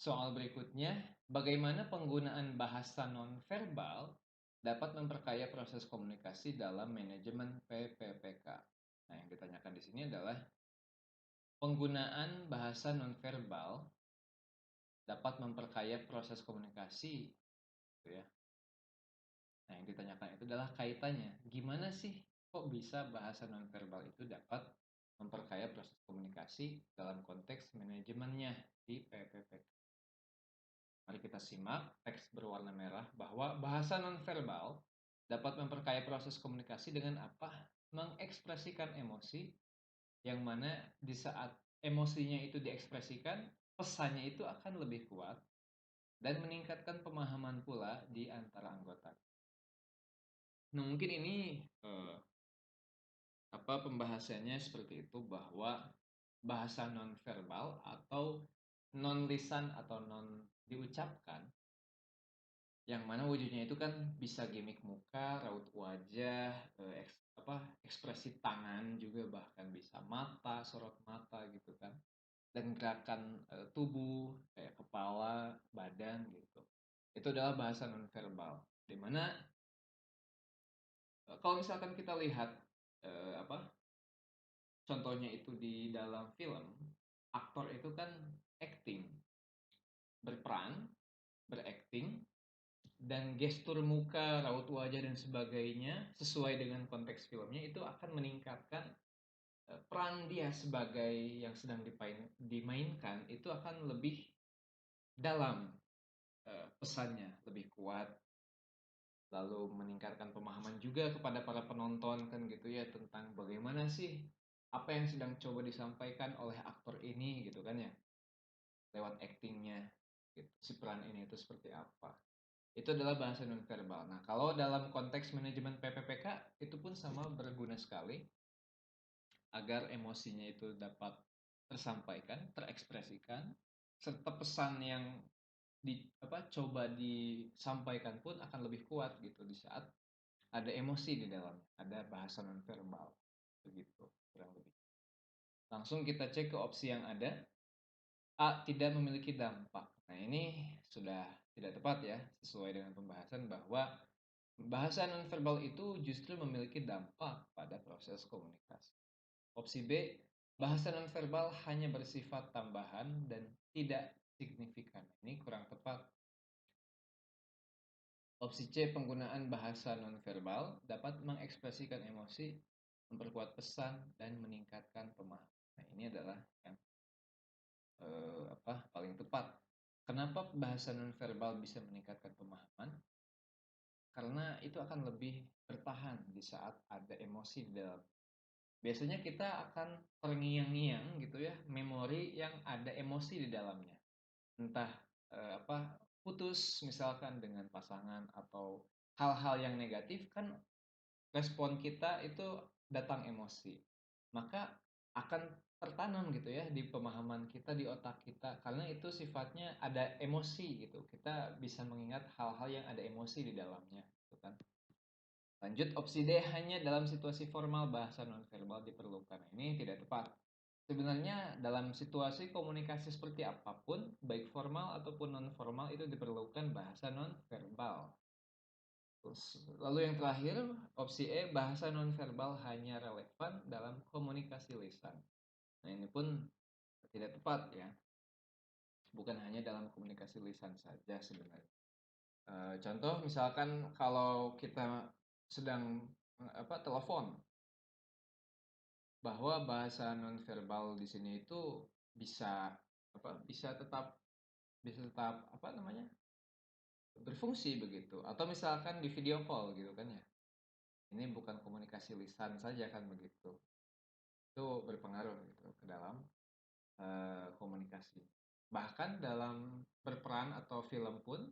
Soal berikutnya, bagaimana penggunaan bahasa nonverbal dapat memperkaya proses komunikasi dalam manajemen PPPK? Nah, yang ditanyakan di sini adalah penggunaan bahasa nonverbal dapat memperkaya proses komunikasi, gitu ya. Nah, yang ditanyakan itu adalah kaitannya. Gimana sih kok bisa bahasa nonverbal itu dapat memperkaya proses komunikasi dalam konteks manajemennya di PPPK? Mari kita simak teks berwarna merah bahwa bahasa nonverbal dapat memperkaya proses komunikasi dengan apa? Mengekspresikan emosi yang mana di saat emosinya itu diekspresikan, pesannya itu akan lebih kuat dan meningkatkan pemahaman pula di antara anggota. Nah, mungkin ini pembahasannya seperti itu bahwa bahasa nonverbal atau non lisan atau non diucapkan yang mana wujudnya itu kan bisa gimik muka, raut wajah, ekspresi tangan juga bahkan bisa mata, sorot mata gitu kan. Dan gerakan tubuh kayak kepala, badan gitu. Itu adalah bahasa nonverbal. Dimana kalau misalkan kita lihat eh, apa contohnya itu di dalam film, aktor itu kan acting, berperan, berakting, dan gestur muka, raut wajah dan sebagainya sesuai dengan konteks filmnya itu akan meningkatkan peran dia sebagai yang sedang dimainkan itu akan lebih dalam, pesannya lebih kuat, lalu meningkatkan pemahaman juga kepada para penonton kan gitu ya tentang bagaimana sih apa yang sedang coba disampaikan oleh aktor ini gitu kan ya lewat aktingnya gitu. Si peran ini itu seperti apa. Itu adalah bahasa nonverbal. Nah, kalau dalam konteks manajemen PPPK itu pun sama berguna sekali agar emosinya itu dapat tersampaikan, terekspresikan, serta pesan yang coba disampaikan pun akan lebih kuat gitu di saat ada emosi di dalamnya, ada bahasa nonverbal begitu kurang lebih. Langsung kita cek ke opsi yang ada. A. Tidak memiliki dampak. Nah, ini sudah tidak tepat ya, sesuai dengan pembahasan bahwa bahasa nonverbal itu justru memiliki dampak pada proses komunikasi. Opsi B, bahasa nonverbal hanya bersifat tambahan dan tidak signifikan. Ini kurang tepat. Opsi C, penggunaan bahasa nonverbal dapat mengekspresikan emosi, memperkuat pesan, dan meningkatkan pemahaman. Nah, ini adalah yang paling tepat. Kenapa bahasa nonverbal bisa meningkatkan pemahaman? Karena itu akan lebih bertahan di saat ada emosi di dalam. Biasanya kita akan terngiang-ngiang gitu ya, memori yang ada emosi di dalamnya. Entah putus misalkan dengan pasangan atau hal-hal yang negatif kan respon kita itu datang emosi. Maka akan tertanam gitu ya di pemahaman kita, di otak kita karena itu sifatnya ada emosi gitu. Kita bisa mengingat hal-hal yang ada emosi di dalamnya gitu kan. Lanjut opsi D, hanya dalam situasi formal bahasa nonverbal diperlukan. Ini tidak tepat. Sebenarnya dalam situasi komunikasi seperti apapun, baik formal ataupun non formal itu diperlukan bahasa nonverbal. Lalu yang terakhir, opsi E, bahasa nonverbal hanya relevan dalam komunikasi lisan. Nah, ini pun tidak tepat ya. Bukan hanya dalam komunikasi lisan saja sebenarnya. Contoh misalkan kalau kita sedang telepon, bahwa bahasa nonverbal di sini itu bisa bisa tetap berfungsi begitu. Atau misalkan di video call gitu kan ya. Ini bukan komunikasi lisan saja kan begitu. Itu berpengaruh gitu ke dalam komunikasi. Bahkan dalam berperan atau film pun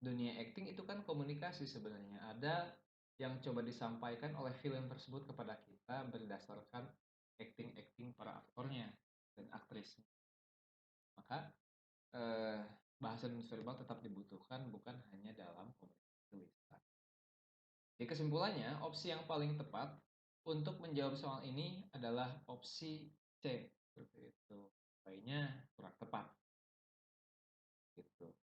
dunia acting itu kan komunikasi sebenarnya. Ada yang coba disampaikan oleh film tersebut kepada kita berdasarkan acting-acting para aktornya dan aktrisnya. Maka eh, bahasa nonverbal tetap dibutuhkan bukan hanya dalam komunikasi lisan. Jadi kesimpulannya, opsi yang paling tepat untuk menjawab soal ini adalah opsi C. Seperti itu. Lainnya kurang tepat. gitu.